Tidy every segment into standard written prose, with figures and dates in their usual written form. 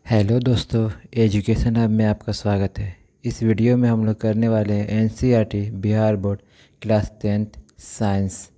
Hello दोस्तों, education hub में आपका स्वागत है। इस वीडियो में हम लोग करने वाले हैं NCERT Bihar board class 10th science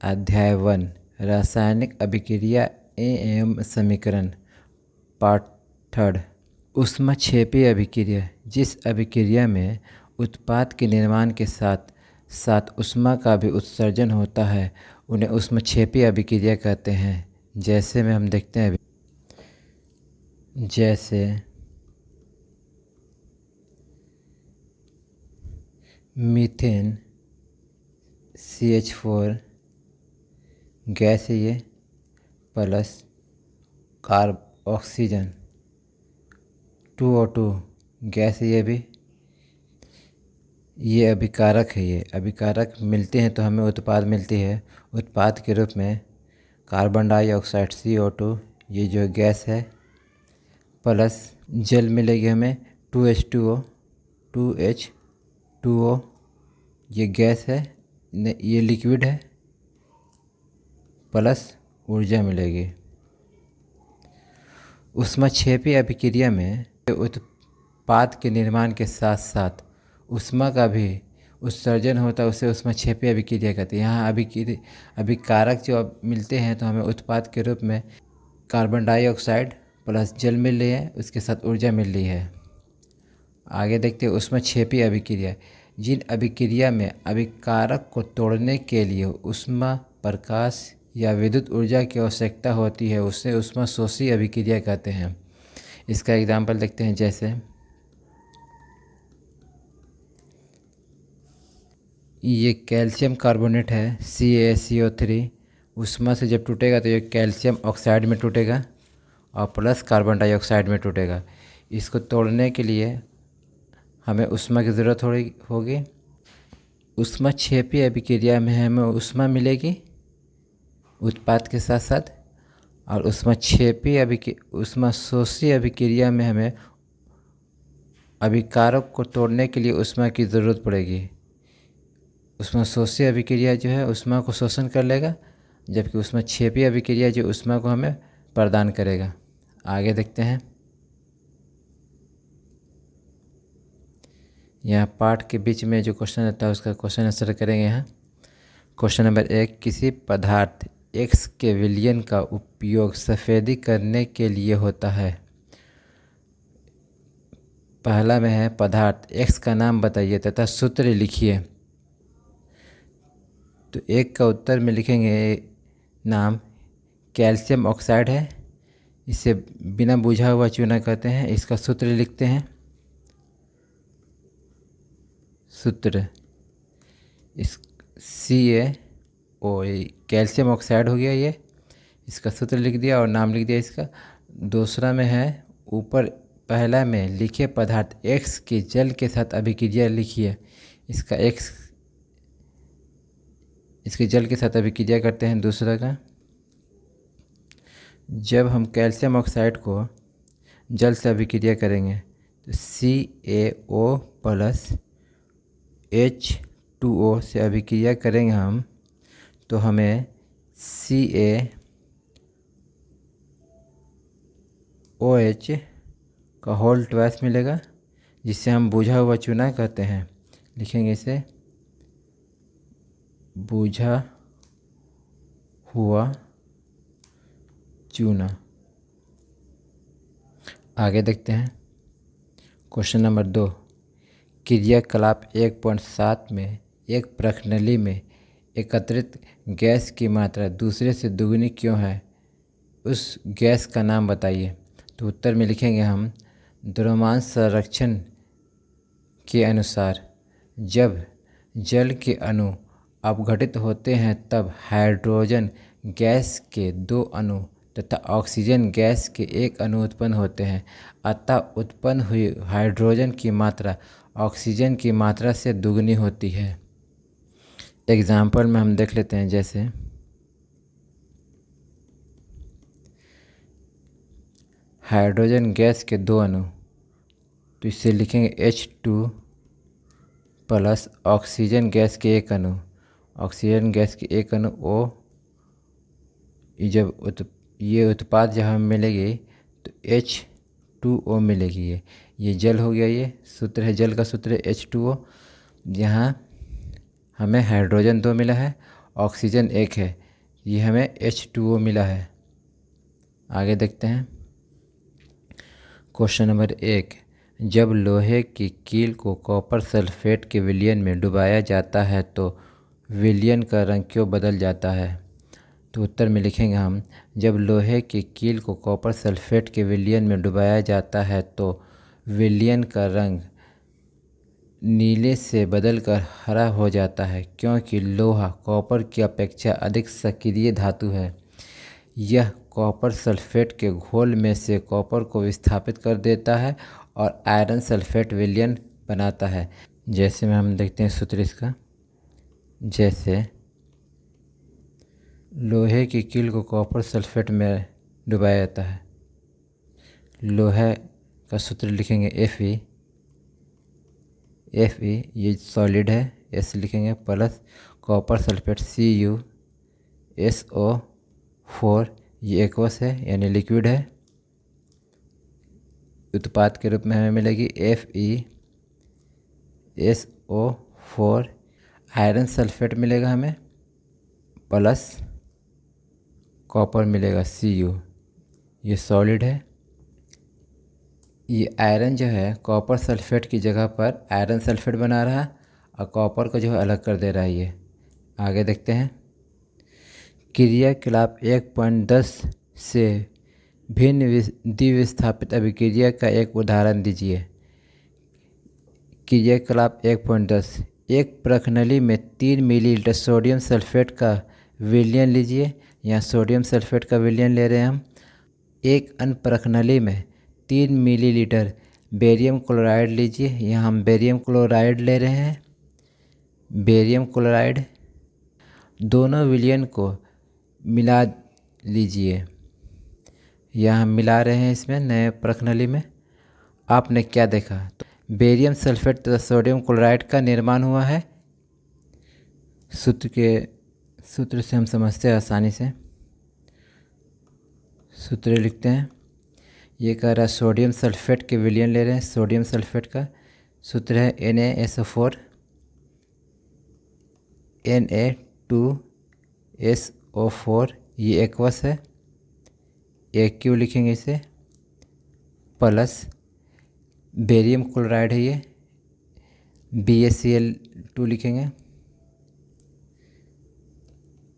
अध्याय 1 रासायनिक अभिक्रिया एवं समीकरण पार्ट 3 ऊष्माक्षेपी अभिक्रिया। जिस अभिक्रिया में उत्पाद के निर्माण के साथ साथ ऊष्मा का भी उत्सर्जन होता है उन्हें ऊष्माक्षेपी अभिक्रिया कहते हैं। जैसे में हम देखते हैं जैसे मीथेन CH4 गैस है ये, प्लस ऑक्सीजन 2O2 गैस है ये भी। ये अभिकारक है। ये अभिकारक मिलते हैं तो हमें उत्पाद मिलती है। उत्पाद के रूप में कार्बन डाइऑक्साइड CO2 ये जो गैस है, प्लस जल मिलेगी हमें 2H2O ये गैस है, ये लिक्विड है, प्लस ऊर्जा मिलेगी। ऊष्माक्षेपी अभिक्रिया में उत्पाद के निर्माण के साथ साथ ऊष्मा का भी उत्सर्जन होता है, उसे ऊष्माक्षेपी अभिक्रिया कहते हैं। यहाँ अभिकारक जो मिलते हैं तो हमें उत्पाद के रूप में कार्बन डाइऑक्साइड प्लस जल मिल रही है, उसके साथ ऊर्जा मिल रही है। आगे देखते हैं ऊष्माक्षेपी अभिक्रिया। जिन अभिक्रिया में अभिकारक को तोड़ने के लिए ऊष्मा, प्रकाश या विद्युत ऊर्जा की आवश्यकता होती है उसे ऊष्माशोषी अभिक्रिया कहते हैं। इसका एग्जाम्पल देखते हैं। जैसे ये कैल्शियम कार्बोनेट है CaCO3, ऊष्मा से जब टूटेगा तो ये कैल्शियम ऑक्साइड में टूटेगा और प्लस कार्बन डाइऑक्साइड में टूटेगा। इसको तोड़ने के लिए हमें ऊष्मा की ज़रूरत होगी। ऊष्माक्षेपी अभिक्रिया में हमें ऊष्मा मिलेगी उत्पाद के साथ साथ, और ऊष्माशोषी अभिक्रिया में हमें अभिकारक को तोड़ने के लिए ऊष्मा की ज़रूरत पड़ेगी। ऊष्माशोषी अभिक्रिया जो है ऊष्मा को शोषण कर लेगा, जबकि ऊष्माक्षेपी अभिक्रिया जो ऊष्मा को हमें प्रदान करेगा। आगे देखते हैं। यहाँ पाठ के बीच में जो क्वेश्चन रहता है उसका क्वेश्चन आंसर करेंगे। यहाँ क्वेश्चन नंबर 1, किसी पदार्थ X के विलयन का उपयोग सफ़ेदी करने के लिए होता है। पहला में है पदार्थ X का नाम बताइए तथा सूत्र लिखिए। तो एक का उत्तर में लिखेंगे नाम कैल्शियम ऑक्साइड है, इसे बिना बुझा हुआ चूना कहते हैं। इसका सूत्र लिखते हैं। सूत्र इस CaO कैल्शियम ऑक्साइड हो गया ये, इसका सूत्र लिख दिया और नाम लिख दिया इसका। दूसरा में है ऊपर पहला में लिखे पदार्थ X के जल के साथ अभिक्रिया लिखिए। इसके जल के साथ अभिक्रिया करते हैं। दूसरा का, जब हम कैल्शियम ऑक्साइड को जल से अभिक्रिया करेंगे तो CaO प्लस H2O से अभिक्रिया करेंगे हम, तो हमें CaOH का होल ट्वाइस मिलेगा, जिसे हम बुझा हुआ चूना कहते हैं। लिखेंगे इसे बुझा हुआ चूना। आगे देखते हैं। क्वेश्चन नंबर 2, क्रियाकलाप 1.7 में एक प्रणाली में एकत्रित गैस की मात्रा दूसरे से दुगनी क्यों है, उस गैस का नाम बताइए। तो उत्तर में लिखेंगे हम द्रव्यमान संरक्षण के अनुसार जब जल के अणु अपघटित होते हैं तब हाइड्रोजन गैस के 2 अणु तथा ऑक्सीजन गैस के 1 अणु उत्पन्न होते हैं। अतः उत्पन्न हुई हाइड्रोजन की मात्रा ऑक्सीजन की मात्रा से दुगनी होती है। एग्जाम्पल में हम देख लेते हैं। जैसे हाइड्रोजन गैस के 2 अणु, तो इसे लिखेंगे H2 प्लस ऑक्सीजन गैस के 1 अणु, ऑक्सीजन गैस के 1 अणु O। जब ये उत्पाद जब हमें मिलेगी तो H2O मिलेगी। ये जल हो गया, ये सूत्र है, जल का सूत्र है H2O। यहाँ हमें हाइड्रोजन 2 मिला है, ऑक्सीजन 1 है, ये हमें H2O मिला है। आगे देखते हैं क्वेश्चन नंबर 1। जब लोहे की कील को कॉपर सल्फेट के विलयन में डुबाया जाता है तो विलयन का रंग क्यों बदल जाता है? तो उत्तर में लिखेंगे हम, जब लोहे की कील को कॉपर सल्फेट के विलयन में डुबाया जाता है तो विलयन का रंग नीले से बदलकर हरा हो जाता है, क्योंकि लोहा कॉपर की अपेक्षा अधिक सक्रिय धातु है। यह कॉपर सल्फेट के घोल में से कॉपर को विस्थापित कर देता है और आयरन सल्फेट विलयन बनाता है। जैसे में हम देखते हैं सूत्र इसका, जैसे लोहे की कील को कॉपर सल्फेट में डुबाया जाता है, लोहे का सूत्र लिखेंगे Fe, ये सॉलिड है, S लिखेंगे, प्लस कॉपर सल्फेट CuSO4, ये एक्वस है यानी लिक्विड है, उत्पाद के रूप में हमें मिलेगी FeSO4। आयरन सल्फेट मिलेगा हमें, प्लस कॉपर मिलेगा Cu, ये सॉलिड है। ये आयरन जो है कॉपर सल्फेट की जगह पर आयरन सल्फेट बना रहा है और कॉपर को जो है अलग कर दे रहा है ये। आगे देखते हैं, क्रियाकलाप 1.10 से भिन्न द्विविस्थापित अभिक्रिया का एक उदाहरण दीजिए। क्रियाकलाप 1.10, एक प्रखनली में 3 मिलीलीटर सोडियम सल्फेट का विलयन लीजिए। यहाँ सोडियम सल्फेट का विलयन ले रहे हैं हम। एक अन्य प्रखनली में 3 मिलीलीटर बेरियम क्लोराइड लीजिए। यहाँ हम बेरियम क्लोराइड ले रहे हैं, बेरियम क्लोराइड। दोनों विलयन को मिला लीजिए। यहाँ हम मिला रहे हैं इसमें नए प्रखनली में। आपने क्या देखा? तो बेरियम सल्फेट तथा सोडियम क्लोराइड का निर्माण हुआ है। सूत्र से हम समझते हैं आसानी से। सूत्र लिखते हैं, ये कह रहा है सोडियम सल्फेट के विलयन ले रहे हैं। सोडियम सल्फेट का सूत्र है NaSO4, Na2SO4, ये एक्वस है, AQ लिखेंगे इसे, प्लस बेरियम क्लोराइड है ये, BaCl2 लिखेंगे,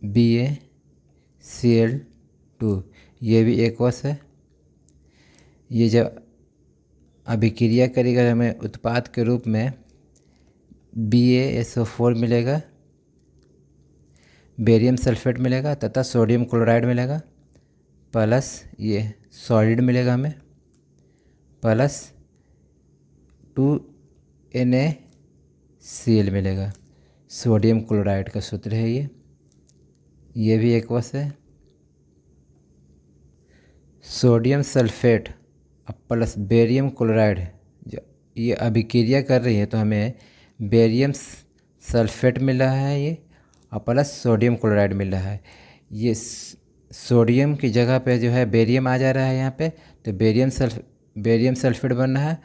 BaCl2, ये भी एक्वस है। ये जब अभिक्रिया करेगा हमें उत्पाद के रूप में BaSO4 मिलेगा, बेरियम सल्फेट मिलेगा तथा सोडियम क्लोराइड मिलेगा, प्लस ये सॉलिड मिलेगा हमें, प्लस 2NaCl मिलेगा। सोडियम क्लोराइड का सूत्र है ये भी एक्वस है। Sodium sulphate plus barium chloride जो ये अभिक्रिया कर रही है तो हमें बेरियम सल्फेट मिल रहा है ये, और प्लस सोडियम क्लोराइड मिल रहा है। ये सोडियम की जगह पे जो है बेरियम आ जा रहा है यहाँ पे, तो बेरियम सल्फेट बन रहा है,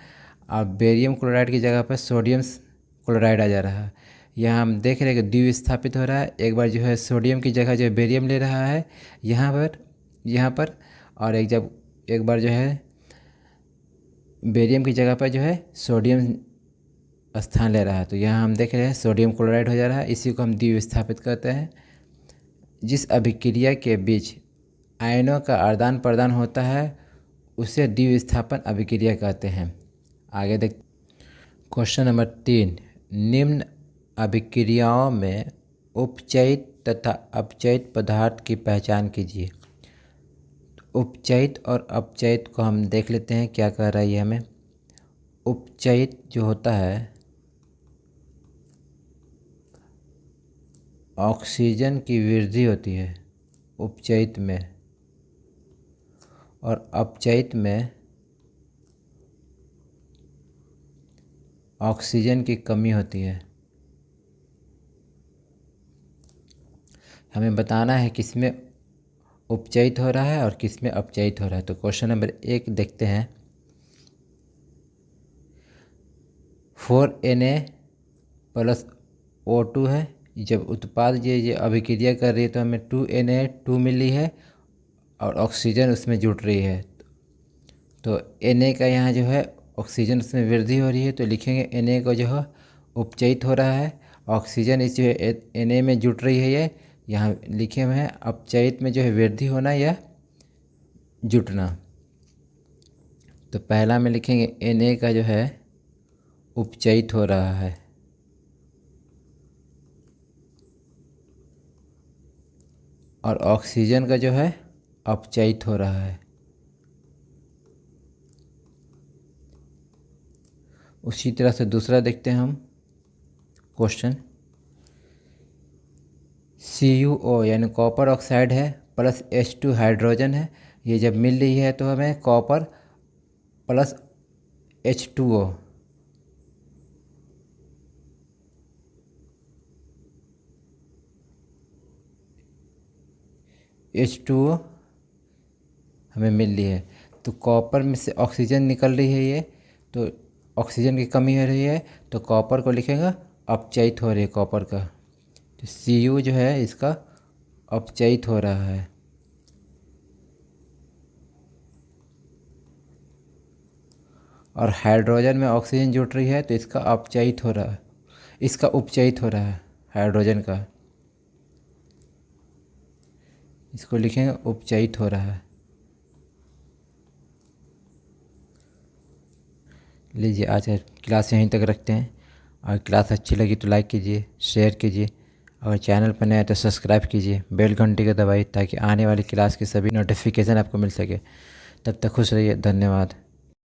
और बेरियम क्लोराइड की जगह पर सोडियम क्लोराइड आ जा रहा है। यहाँ हम देख रहे हैं कि द्विविस्थापित हो रहा है। एक बार जो है सोडियम की जगह जो है बेरियम ले रहा है यहाँ पर, और एक बार जो है बेरियम की जगह पर जो है सोडियम स्थान ले रहा है। तो यहाँ हम देख रहे हैं सोडियम क्लोराइड हो जा रहा है। इसी को हम द्विविस्थापित कहते हैं। जिस अभिक्रिया के बीच आयनों का आदान प्रदान होता है उसे द्विविस्थापन अभिक्रिया कहते हैं। आगे देख क्वेश्चन नंबर 3, निम्न अभिक्रियाओं में उपचयित तथा अपचयित पदार्थ की पहचान कीजिए। उपचयित और अपचयित को हम देख लेते हैं क्या कह रहा है ये हमें। उपचयित जो होता है ऑक्सीजन की वृद्धि होती है उपचयित में, और अपचयित में ऑक्सीजन की कमी होती है। हमें बताना है किसमें उपचयित हो रहा है और किसमें अपचयित हो रहा है। तो क्वेश्चन नंबर 1 देखते हैं। 4Na प्लस O2 है। जब उत्पाद ये अभिक्रिया कर रही है तो हमें 2Na2 मिली है और ऑक्सीजन उसमें जुट रही है। तो Na का यहाँ जो है ऑक्सीजन उसमें वृद्धि हो रही है, तो लिखेंगे Na को जो है उपचयित हो रहा है। ऑक्सीजन इस जो है Na में जुट रही है, ये यहाँ लिखे हुए हैं। अपचयित में जो है वृद्धि होना या जुटना। तो पहला में लिखेंगे Na का जो है उपचयित हो रहा है और ऑक्सीजन का जो है अपचयित हो रहा है। उसी तरह से दूसरा देखते हैं हम क्वेश्चन। CuO यानी कॉपर ऑक्साइड है प्लस H2 हाइड्रोजन है। ये जब मिल रही है तो हमें कॉपर प्लस H2O हमें मिल रही है। तो कॉपर में से ऑक्सीजन निकल रही है, ये तो ऑक्सीजन की कमी हो रही है, तो कॉपर को लिखेगा अपचयित हो रही है कॉपर का। तो Cu जो है इसका अपचयित हो रहा है। और हाइड्रोजन में ऑक्सीजन जुट रही है तो इसका अपचयित हो रहा है, इसका उपचयित हो रहा है हाइड्रोजन का। इसको लिखेंगे उपचयित हो रहा है। लीजिए आज क्लास यहीं तक रखते हैं। और क्लास अच्छी लगी तो लाइक कीजिए, शेयर कीजिए। अगर चैनल पर नया है तो सब्सक्राइब कीजिए, बेल घंटी को दबाइए ताकि आने वाली क्लास की सभी नोटिफिकेशन आपको मिल सके। तब तक खुश रहिए। धन्यवाद।